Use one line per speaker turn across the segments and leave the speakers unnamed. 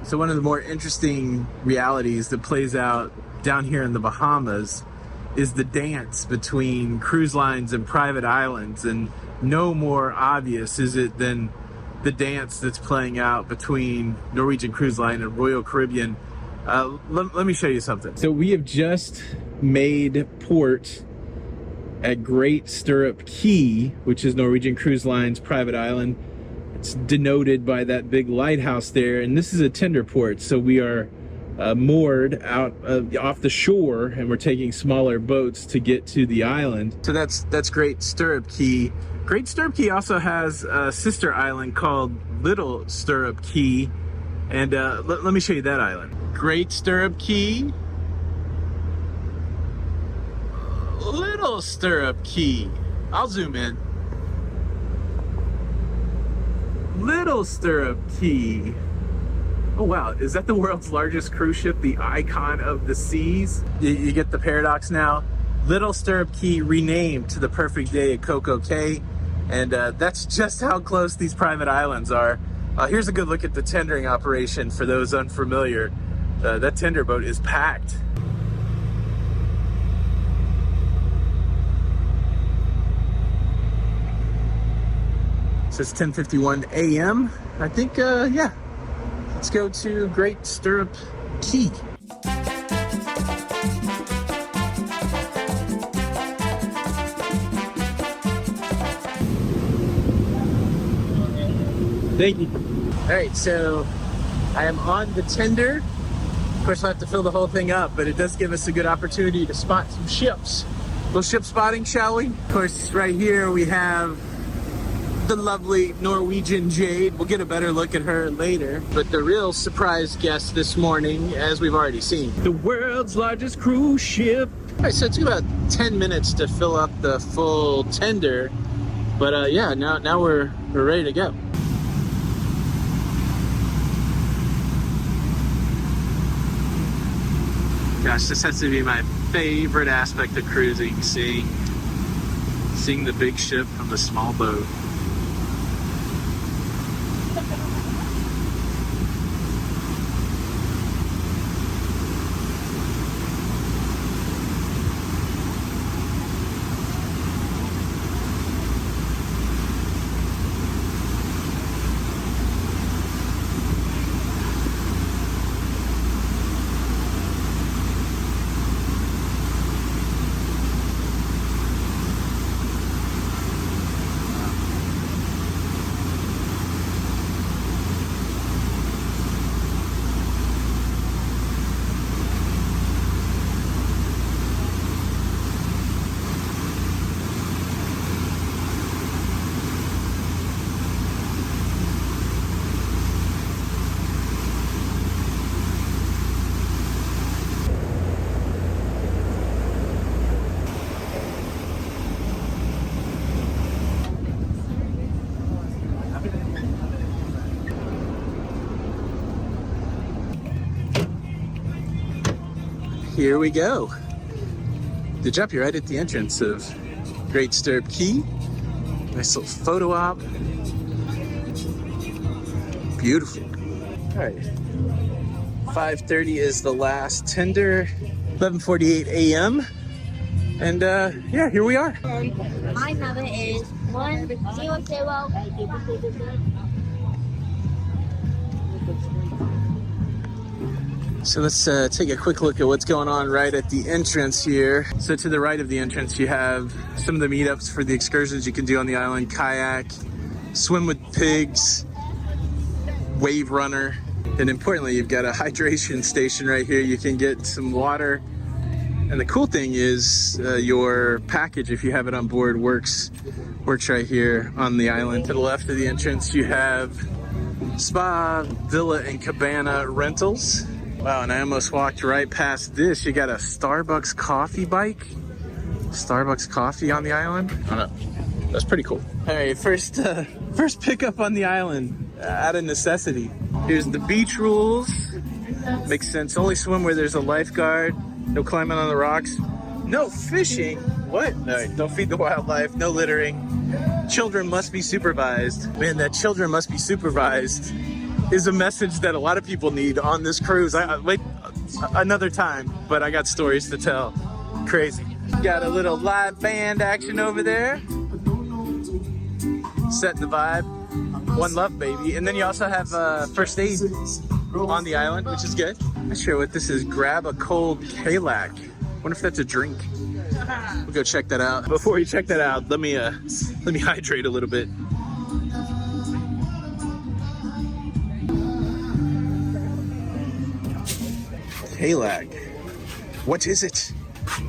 So one of the more interesting realities that plays out down here in the Bahamas is the dance between cruise lines and private islands, and no more obvious is it than the dance that's playing out between Norwegian Cruise Line and Royal Caribbean. Let me show you something. So we have just made port at Great Stirrup Cay, which is Norwegian Cruise Line's private island. It's denoted by that big lighthouse there, and this is a tender port, so we are moored out off the shore, and we're taking smaller boats to get to the island. So that's Great Stirrup Cay. Great Stirrup Cay also has a sister island called Little Stirrup Cay, and let me show you that island. Great Stirrup Cay, Little Stirrup Cay. I'll zoom in. Little Stirrup Cay. Oh wow, is that the world's largest cruise ship, the icon of the seas? You get the paradox now? Little Stirrup Cay renamed to the perfect day at Coco Cay, and that's just how close these private islands are. Here's a good look at the tendering operation for those unfamiliar. That tender boat is packed. So it's 10:51 a.m. I think, yeah. Let's go to Great Stirrup Cay. Thank you. All right, so I am on the tender. Of course, I'll have to fill the whole thing up, but it does give us a good opportunity to spot some ships. A little ship spotting, shall we? Of course, right here we have the lovely Norwegian Jade. We'll get a better look at her later. But the real surprise guest this morning, as we've already seen, the world's largest cruise ship. All right, so it took about 10 minutes to fill up the full tender. But yeah, now we're ready to go. Gosh, this has to be my favorite aspect of cruising, seeing the big ship from the small boat. Here we go. Good job, you're right at the entrance of Great Stirrup Cay. Nice little photo op. Beautiful. All right. 5:30 is the last tender. 11:48 a.m. And yeah, here we are.
My number is 100.
So let's take a quick look at what's going on right at the entrance here. So to the right of the entrance, you have some of the meetups for the excursions you can do on the island: kayak, swim with pigs, wave runner. And importantly, you've got a hydration station right here. You can get some water. And the cool thing is your package, if you have it on board, works right here on the island. To the left of the entrance, you have spa, villa, and cabana rentals. Wow, and I almost walked right past this. You got a Starbucks coffee bike. Starbucks coffee on the island. I don't know. That's pretty cool. All right, first pickup on the island out of necessity. Here's the beach rules. Makes sense. Only swim where there's a lifeguard. No climbing on the rocks. No fishing. What? All right, don't feed the wildlife. No littering. children must be supervised. Man, that children must be supervised is a message that a lot of people need on this cruise. Wait, another time, but I got stories to tell. Crazy. Got a little live band action over there. Setting the vibe. One love, baby. And then you also have first aid on the island, which is good. I'm not sure what this is. Grab a cold Kalak. Wonder if that's a drink. We'll go check that out. Before we check that out, let me hydrate a little bit. Kalak. What is it?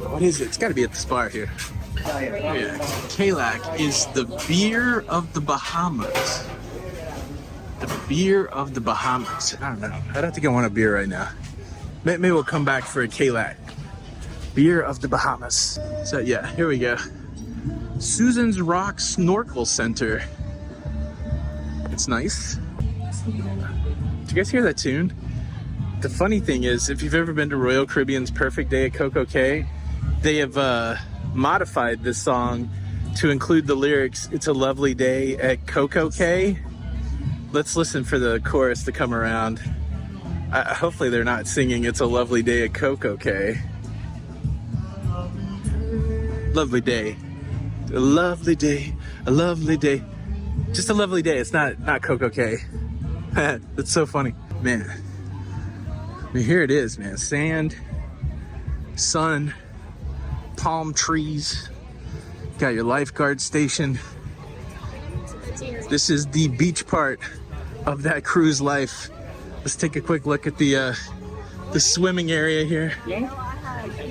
What is it? It's got to be at this bar here. Yeah. Kalak is the beer of the Bahamas. The beer of the Bahamas. I don't know. I don't think I want a beer right now. Maybe we'll come back for a Kalak. Beer of the Bahamas. So yeah, here we go. Susan's Rock Snorkel Center. It's nice. Did you guys hear that tune? The funny thing is, if you've ever been to Royal Caribbean's Perfect Day at Coco Cay, they have modified this song to include the lyrics, "It's a lovely day at Coco Cay." Let's listen for the chorus to come around. Hopefully they're not singing "It's a lovely day at Coco Cay." Lovely day. A lovely day. A lovely day. Just a lovely day. It's not Coco Cay. That's so funny. Man. I mean, here it is, man. Sand, sun, palm trees. Got your lifeguard station. This is the beach part of that cruise life. Let's take a quick look at the swimming area here.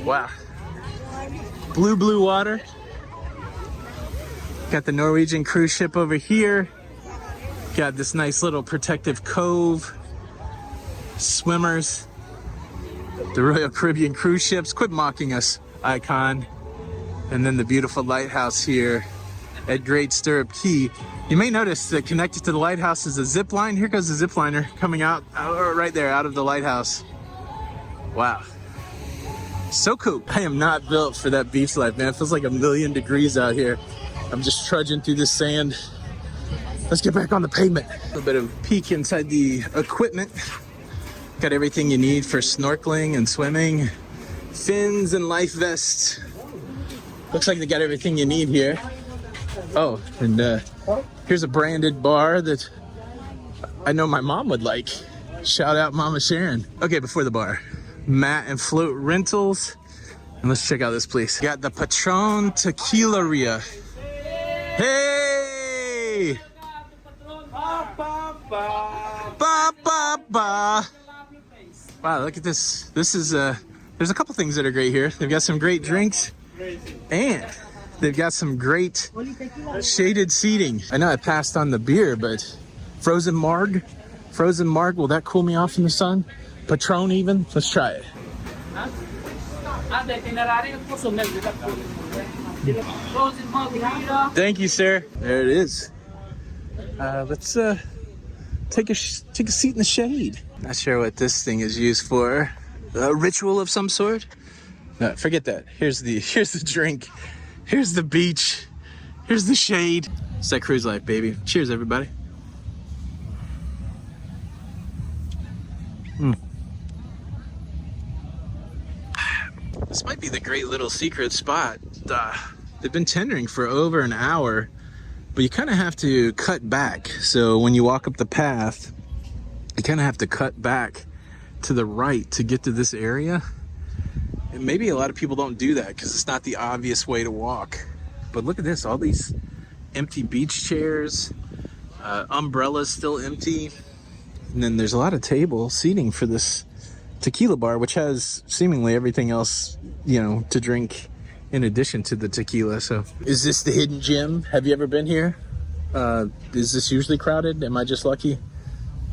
Wow. Blue water. Got the Norwegian cruise ship over here. Got this nice little protective cove. Swimmers. The Royal Caribbean cruise ships. Quit mocking us, icon. And then the beautiful lighthouse here at Great Stirrup Cay. You may notice that connected to the lighthouse is a zip line. Here goes the zip liner coming out right there out of the lighthouse. Wow. So cool. I am not built for that beach life, man. It feels like 1,000,000 degrees out here. I'm just trudging through the sand. Let's get back on the pavement. A little bit of peek inside the equipment. Got everything you need for snorkeling and swimming. Fins and life vests. Looks like they got everything you need here. Oh, and here's a branded bar that I know my mom would like. Shout out Mama Sharon. Okay, before the bar. Mat and float rentals. And let's check out this place. Got the Patron Tequileria. Hey! Ba, ba, ba. Wow, look at this. This is there's a couple things that are great here. They've got some great drinks and they've got some great shaded seating. I know I passed on the beer, but frozen marg, will that cool me off in the sun? Patron even? Let's try it. Thank you, sir. There it is. Let's take a seat in the shade. Not sure what this thing is used for. A ritual of some sort? No, forget that. Here's the drink. Here's the beach. Here's the shade. It's that cruise life, baby. Cheers, everybody. This might be the great little secret spot. They've been tendering for over an hour, but you kind of have to cut back. So when you walk up the path, you kind of have to cut back to the right to get to this area. And maybe a lot of people don't do that because it's not the obvious way to walk. But look at this, all these empty beach chairs, umbrellas still empty. And then there's a lot of table seating for this tequila bar, which has seemingly everything else, you know, to drink in addition to the tequila. So is this the hidden gem? Have you ever been here? Is this usually crowded? Am I just lucky?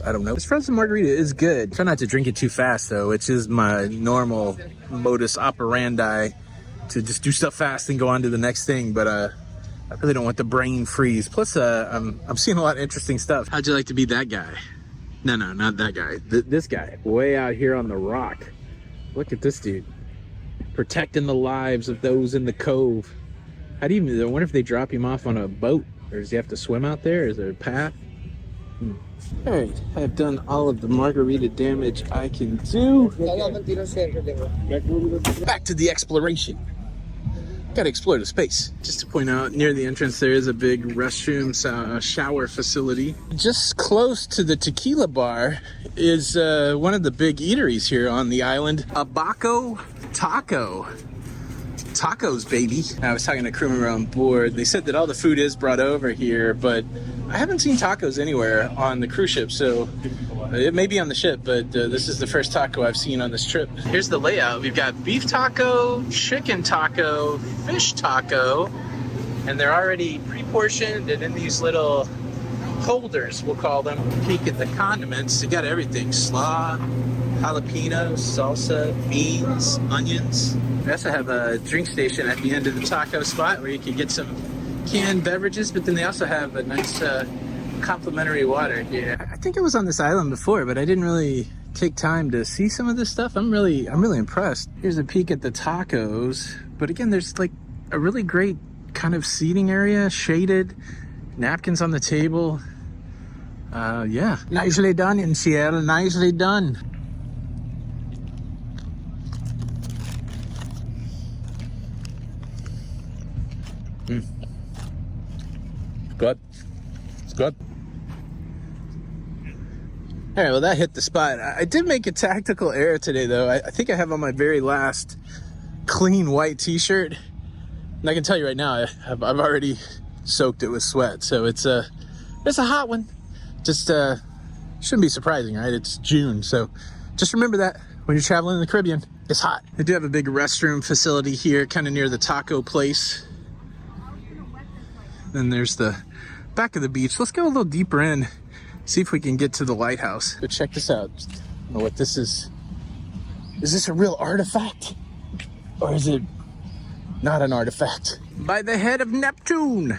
I don't know. This frozen margarita is good. Try not to drink it too fast though, which is my normal modus operandi, to just do stuff fast and go on to the next thing. But I really don't want the brain freeze. Plus I'm seeing a lot of interesting stuff. How'd you like to be that guy? No, not that guy. This guy, way out here on the rock. Look at this dude. Protecting the lives of those in the cove. I wonder if they drop him off on a boat Or does he have to swim out there? Is there a path? All right, I've done all of the margarita damage I can do. Back to the exploration. Gotta explore the space. Just to point out, near the entrance there is a big restroom shower facility. Just close to the tequila bar is one of the big eateries here on the island. Abaco Taco. Tacos, baby. I was talking to a crew member on board. They said that all the food is brought over here, but I haven't seen tacos anywhere on the cruise ship, so it may be on the ship, but this is the first taco I've seen on this trip. Here's the layout. We've got beef taco, chicken taco, fish taco, and they're already pre-portioned and in these little holders, we'll call them. Peek at the condiments. You got everything. Slaw, jalapenos, salsa, beans, onions. We also have a drink station at the end of the taco spot where you can get some canned beverages, but then they also have a nice complimentary water here. I think I was on this island before, but I didn't really take time to see some of this stuff. I'm really impressed. Here's a peek at the tacos, but again, there's like a really great kind of seating area, shaded, napkins on the table. Yeah, nicely done in Seattle, nicely done. Good. It's good. All right, well, that hit the spot. I did make a tactical error today, though. I think I have on my very last clean white t-shirt. And I can tell you right now, I've already soaked it with sweat. So it's a hot one. Just shouldn't be surprising, right? It's June. So just remember that when you're traveling in the Caribbean, it's hot. They do have a big restroom facility here, kind of near the taco place. Then there's the back of the beach. Let's go a little deeper in, see if we can get to the lighthouse. But check this out. I don't know what this is. Is this a real artifact? Or is it not an artifact? By the head of Neptune.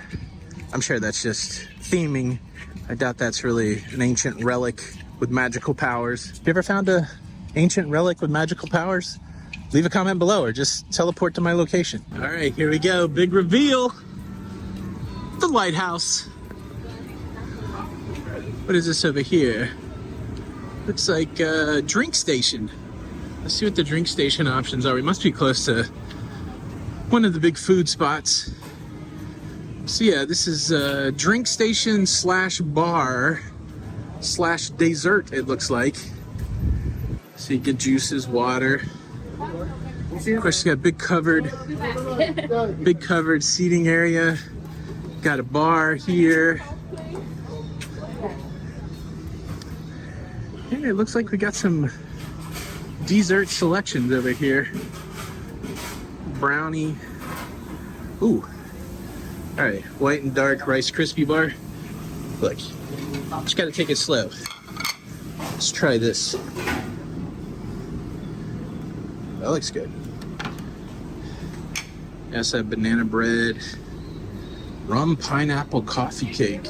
I'm sure that's just theming. I doubt that's really an ancient relic with magical powers. Have you ever found an ancient relic with magical powers? Leave a comment below or just teleport to my location. All right, here we go. Big reveal. The lighthouse. What is this over here? Looks like a drink station. Let's see what the drink station options are. We must be close to one of the big food spots. So yeah, this is a drink station slash bar slash dessert, it looks like. So you get juices, water. Of course, you got big covered seating area. Got a bar here. And it looks like we got some dessert selections over here. Brownie. Ooh. All right, white and dark Rice Krispie bar. Look, just gotta take it slow. Let's try this. That looks good. Yes, I have banana bread. Rum pineapple coffee cake.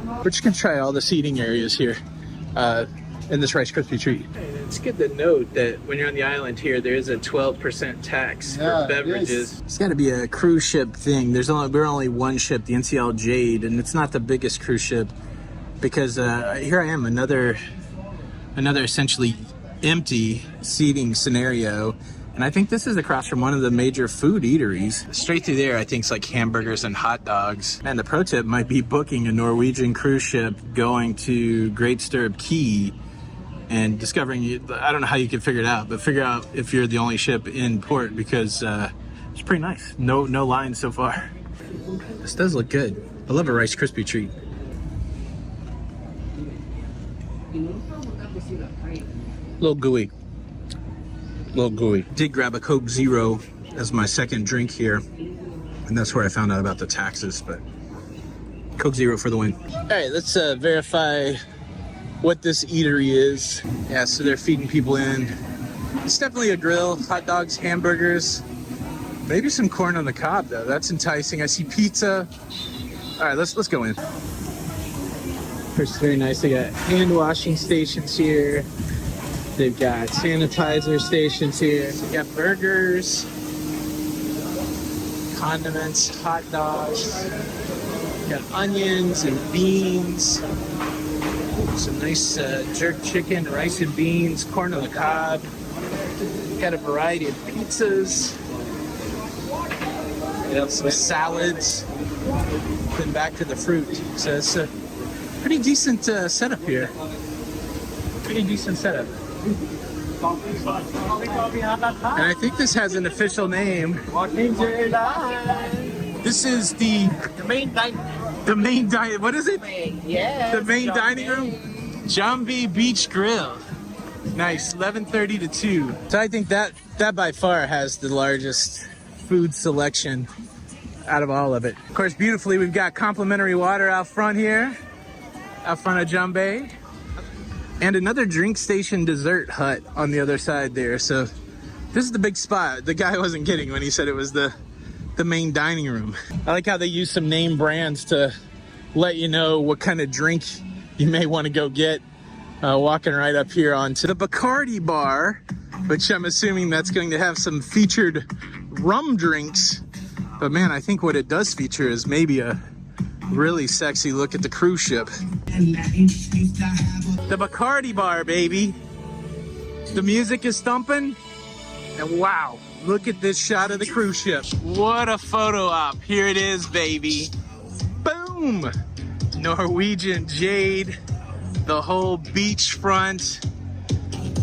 We're just gonna try all the seating areas here in this Rice Krispie treat. It's good to note that when you're on the island here, there is a 12% tax for beverages. Yes. It's got to be a cruise ship thing. We're only one ship, the Norwegian Jade, and it's not the biggest cruise ship because here I am, another essentially empty seating scenario. And I think this is across from one of the major food eateries. Straight through there, I think it's like hamburgers and hot dogs. And the pro tip might be booking a Norwegian cruise ship going to Great Stirrup Cay and discovering, I don't know how you can figure it out, but figure out if you're the only ship in port because it's pretty nice. No lines so far. This does look good. I love a Rice Krispie treat. A little gooey. Did grab a Coke Zero as my second drink here, and that's where I found out about the taxes, but Coke Zero for the win. All right, let's verify what this eatery is. Yeah, so they're feeding people in. It's definitely a grill, hot dogs, hamburgers, maybe some corn on the cob though. That's enticing. I see pizza. All right, let's go in. First, very nice. They got hand washing stations here. They've got sanitizer stations here. They got burgers, condiments, hot dogs. Got onions and beans. Some nice jerk chicken, rice and beans, corn on the cob. Got a variety of pizzas. Some salads. Then back to the fruit. So it's a pretty decent setup here. Pretty decent setup. And I think this has an official name. This is the main dining. The main dining. What is it?
Yeah.
The main dining room. Jambi Beach Grill. Nice. 11:30 to 2. So I think that by far has the largest food selection out of all of it. Of course, beautifully, we've got complimentary water out front here, out front of Jambi. And another drink station dessert hut on the other side there. So this is the big spot. The guy wasn't kidding when he said it was the main dining room. I like how they use some name brands to let you know what kind of drink you may want to go get. Walking right up here onto the Bacardi bar, which I'm assuming that's going to have some featured rum drinks. But man, I think what it does feature is maybe a really sexy look at the cruise ship. The Bacardi bar, baby. The music is thumping. And wow, look at this shot of the cruise ship. What a photo op. Here it is, baby. Boom. Norwegian Jade. The whole beachfront.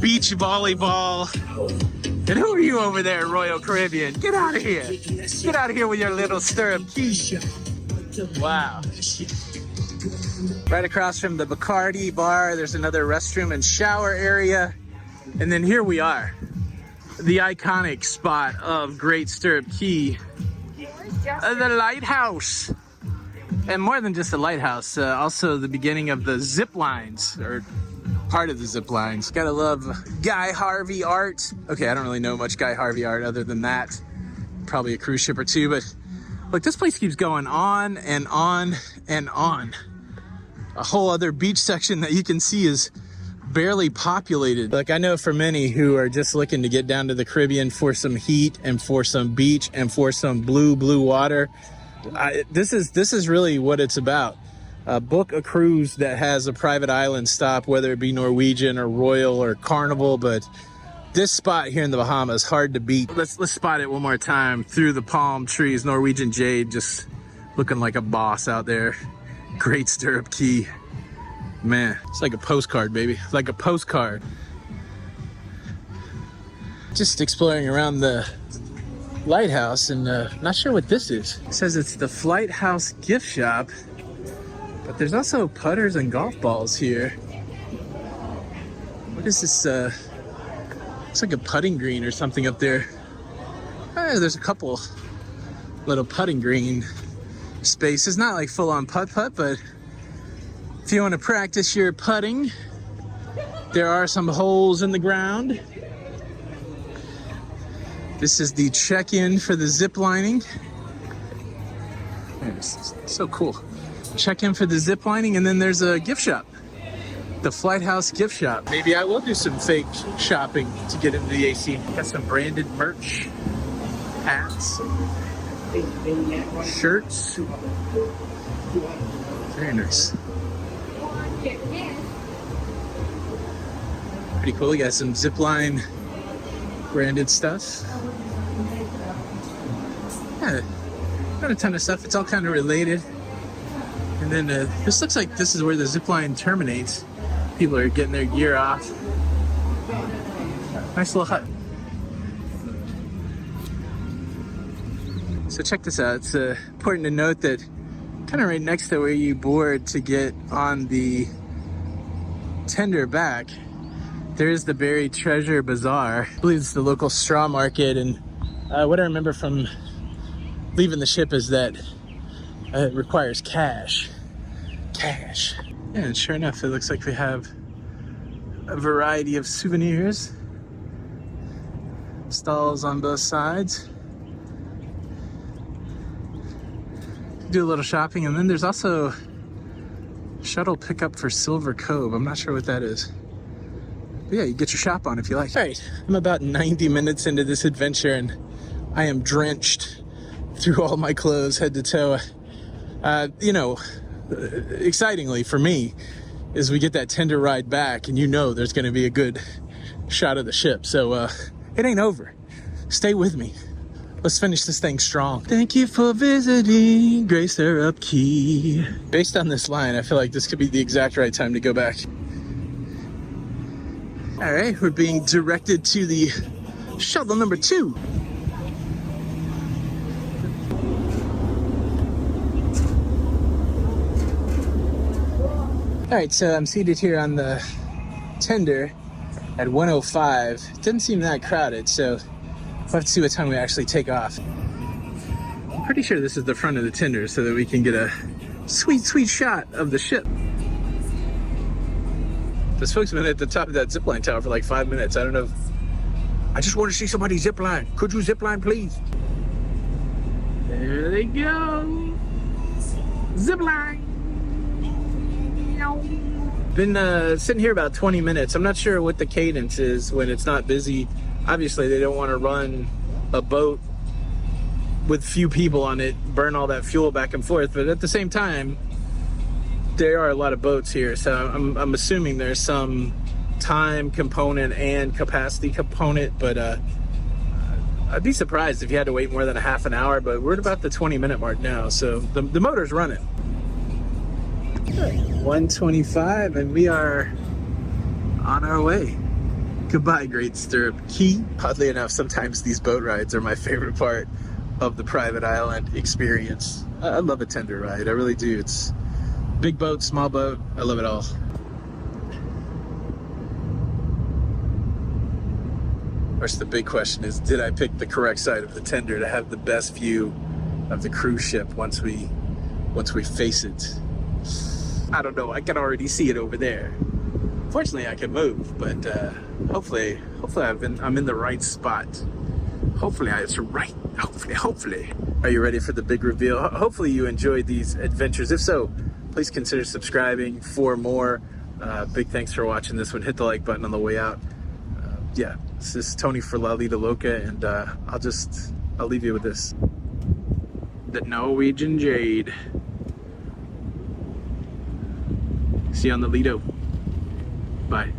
Beach volleyball. And who are you over there, Royal Caribbean? Get out of here. Get out of here with your little Stirrup Cay. Wow. Right across from the Bacardi bar, there's another restroom and shower area. And then here we are, the iconic spot of Great Stirrup Cay, the Lighthouse. And more than just a lighthouse, also the beginning of the zip lines, or part of the zip lines. Gotta love Guy Harvey art. Okay, I don't really know much Guy Harvey art other than that. Probably a cruise ship or two, but look, this place keeps going on and on and on. A whole other beach section that you can see is barely populated. Like, I know for many who are just looking to get down to the Caribbean for some heat and for some beach and for some blue water, this is really what it's about. Book a cruise that has a private island stop, whether it be Norwegian or Royal or Carnival, but this spot here in the Bahamas, hard to beat. Let's spot it one more time through the palm trees. Norwegian Jade just looking like a boss out there. Great Stirrup Cay. Man, it's like a postcard, baby. Like a postcard. Just exploring around the lighthouse, and not sure what this is. It says it's the Flight House gift shop, but there's also putters and golf balls here. What is this? Looks like a putting green or something up there. There's a couple little putting green spaces. Not like full-on putt-putt, but if you want to practice your putting, there are some holes in the ground. This is the check-in for the zip lining. It's so cool. Check-in for the zip lining, and then there's a gift shop. The Flight House gift shop. Maybe I will do some fake shopping to get into the AC. Got some branded merch, hats, shirts. Very nice. Pretty cool. We got some zipline branded stuff. Yeah, got a ton of stuff. It's all kind of related. And then this looks like this is where the zipline terminates. People are getting their gear off. Nice little hut. So check this out. It's important to note that kind of right next to where you board to get on the tender back, there is the Buried Treasure Bazaar. I believe it's the local straw market, and what I remember from leaving the ship is that it requires cash. Cash. Yeah, and sure enough, it looks like we have a variety of souvenirs. Stalls on both sides. Do a little shopping, and then there's also shuttle pickup for Silver Cove. I'm not sure what that is. But yeah, you get your shop on if you like. All right, I'm about 90 minutes into this adventure, and I am drenched through all my clothes, head to toe. You know, excitingly for me, is we get that tender ride back, and you know there's going to be a good shot of the ship. So it ain't over. Stay with me. Let's finish this thing strong. Thank you for visiting Great Stirrup Cay. Based on this line, I feel like this could be the exact right time to go back. All right, we're being directed to the shuttle number 2. All right, so I'm seated here on the tender at 1:05. It doesn't seem that crowded, so we'll have to see what time we actually take off. I'm pretty sure this is the front of the tender so that we can get a sweet, sweet shot of the ship. This folks have been at the top of that zipline tower for like 5 minutes. I don't know if... I just want to see somebody zipline. Could you zipline, please? There they go. Zipline. Been sitting here about 20 minutes. I'm not sure what the cadence is when it's not busy. Obviously, they don't want to run a boat with few people on it, burn all that fuel back and forth. But at the same time, there are a lot of boats here. So I'm assuming there's some time component and capacity component. But I'd be surprised if you had to wait more than a half an hour. But we're at about the 20-minute mark now. So the motor's running. 1:25 and we are on our way. Goodbye, Great Stirrup Cay. Oddly enough, sometimes these boat rides are my favorite part of the private island experience. I love a tender ride, I really do. It's big boat, small boat, I love it all. Of course, the big question is, did I pick the correct side of the tender to have the best view of the cruise ship once we face it? I don't know, I can already see it over there. Fortunately, I can move, but hopefully I'm in the right spot. Hopefully it's right. Hopefully. Are you ready for the big reveal? Hopefully you enjoyed these adventures. If so, please consider subscribing for more. Big thanks for watching this one. Hit the like button on the way out. Yeah, this is Tony for La Lita Loca, and I'll leave you with this. The Norwegian Jade. See you on the Lido. Bye.